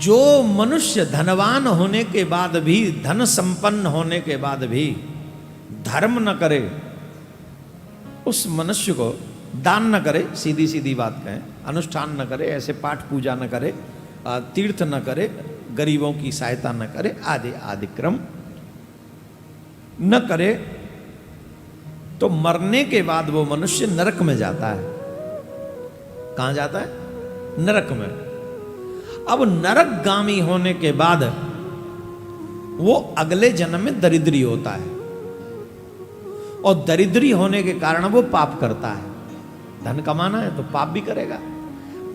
जो मनुष्य धनवान होने के बाद भी, धन संपन्न होने के बाद भी धर्म न करे, उस मनुष्य को दान न करे, सीधी सीधी बात कहें, अनुष्ठान न करे, ऐसे पाठ पूजा न करे, तीर्थ न करे, गरीबों की सहायता न करे, आदि आदि क्रम न करे, तो मरने के बाद वो मनुष्य नरक में जाता है। कहां जाता है? नरक में। अब नरकगामी होने के बाद वो अगले जन्म में दरिद्री होता है, और दरिद्री होने के कारण वो पाप करता है। धन कमाना है तो पाप भी करेगा,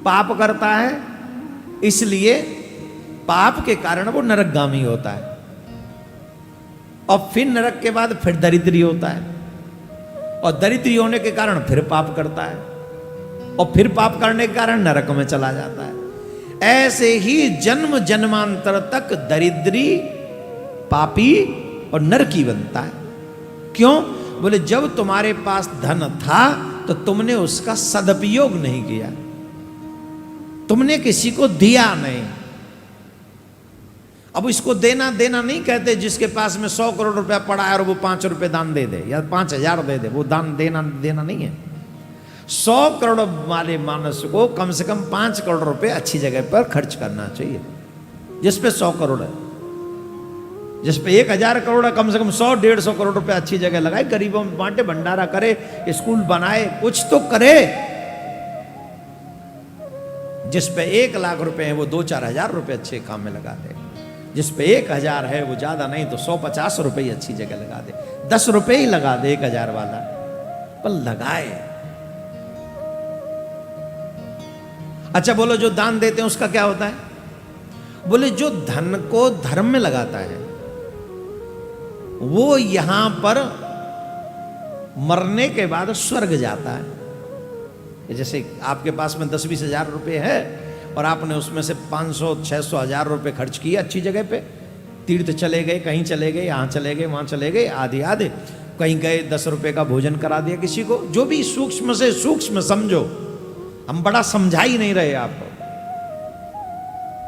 पाप करता है, इसलिए पाप के कारण वो नरकगामी होता है, और फिर नरक के बाद फिर दरिद्री होता है, और दरिद्री होने के कारण फिर पाप करता है, और फिर पाप करने के कारण नरक में चला जाता है। ऐसे ही जन्म जन्मांतर तक दरिद्री, पापी और नरकी बनता है। क्यों? बोले जब तुम्हारे पास धन था तो तुमने उसका सदुपयोग नहीं किया, तुमने किसी को दिया नहीं। अब इसको देना देना नहीं कहते, जिसके पास में 100 करोड़ रुपया पड़ा है और वो 5 रुपए दान दे दे या 5000 दे दे, वो दान देना देना नहीं है। 100 करोड़ वाले मानस को कम से कम 5 करोड़ रुपए अच्छी जगह पर खर्च करना चाहिए। जिस पे 100 करोड़ है, जिस पे 1000 करोड़ है, कम से कम 100-150 करोड़ रुपए अच्छी जगह लगाए, गरीबों में बांटे, भंडारा करे, स्कूल बनाए, कुछ तो करे। जिस पे 1 लाख रुपए है वो 2-4 हजार रुपए अच्छे काम में लगा दे। जिस पे 1000 है वो ज्यादा नहीं तो 150 रुपए अच्छी जगह लगा दे, 10 रुपए ही लगा दे 1000 वाला, पर लगाए। अच्छा बोलो, जो दान देते हैं उसका क्या होता है? बोले जो धन को धर्म में लगाता है वो यहां पर मरने के बाद स्वर्ग जाता है। जैसे आपके पास में 10-20 हजार रुपए है और आपने उसमें से 500-600 हजार रुपए खर्च किए अच्छी जगह पे, तीर्थ चले गए, कहीं चले गए, यहाँ चले गए, वहाँ चले गए, आधे आधे, कहीं गए 10 रुपए का भोजन करा दिया किसी को, जो भी सूक्ष्म से सूक्ष्म समझो, हम बड़ा समझा ही नहीं रहे आपको।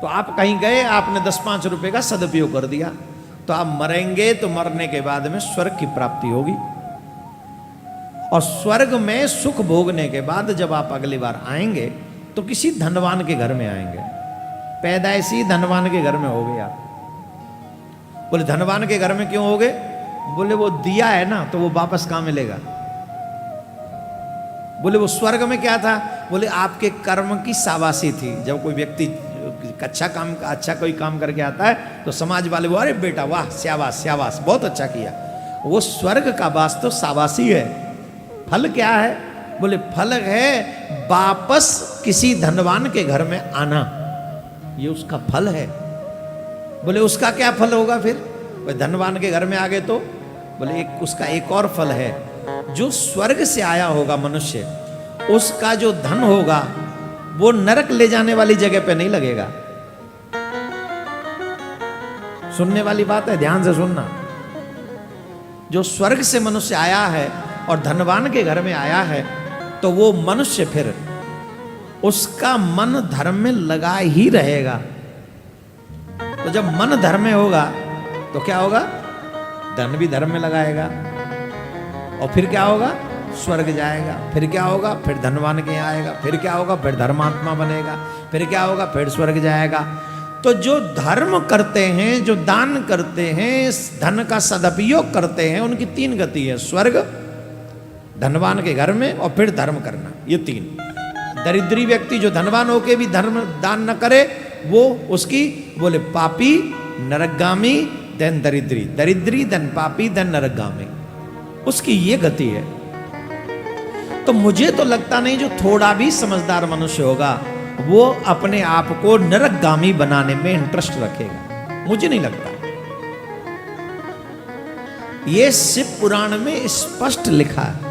तो आप कहीं गए, आपने 10-5 रुपए का सदुपयोग कर दिया, तो आप मरेंगे तो मरने के बाद में स्वर्ग की प्राप्ति होगी। और स्वर्ग में सुख भोगने के बाद जब आप अगली बार आएंगे तो किसी धनवान के घर में आएंगे, पैदाइशी धनवान के घर में हो गए आप। बोले धनवान के घर में क्यों हो गए? बोले वो दिया है ना तो वो वापस कहां मिलेगा। बोले वो स्वर्ग में क्या था? बोले आपके कर्म की शाबाशी थी। जब कोई व्यक्ति अच्छा कोई काम करके आता है तो समाज वाले वो, अरे बेटा वाह, शाबाश शाबाश, बहुत अच्छा किया। वो स्वर्ग का वास तो शाबाशी है। फल क्या है? बोले फल है वापस किसी धनवान के घर में आना, ये उसका फल है। बोले उसका क्या फल होगा फिर? बोले धनवान के घर में आ गए तो बोले उसका एक और फल है, जो स्वर्ग से आया होगा मनुष्य, उसका जो धन होगा वो नरक ले जाने वाली जगह पे नहीं लगेगा। सुनने वाली बात है, ध्यान से सुनना। जो स्वर्ग से मनुष्य आया है और धनवान के घर में आया है तो वो मनुष्य फिर उसका मन धर्म में लगा ही रहेगा। तो जब मन धर्म में होगा तो क्या होगा? धन भी धर्म में लगाएगा, और फिर क्या होगा? स्वर्ग जाएगा। फिर क्या होगा? फिर धनवान के यहाँ आएगा। फिर क्या होगा? फिर धर्मात्मा बनेगा। फिर क्या होगा? फिर स्वर्ग जाएगा। तो जो धर्म करते हैं, जो दान करते हैं, धन का सदुपयोग करते हैं, उनकी 3 गति है: स्वर्ग, धनवान के घर में, और फिर धर्म करना। ये 3। दरिद्री व्यक्ति जो धनवान होके भी धर्म दान न करे, वो उसकी बोले पापी, नरकगामी, देन दरिद्री, दरिद्री देन पापी, देन नरकगामी, उसकी ये गति है। तो मुझे तो लगता नहीं जो थोड़ा भी समझदार मनुष्य होगा वो अपने आप को नरकगामी बनाने में इंटरेस्ट रखेगा, मुझे नहीं लगता। ये शिव पुराण में स्पष्ट लिखा है।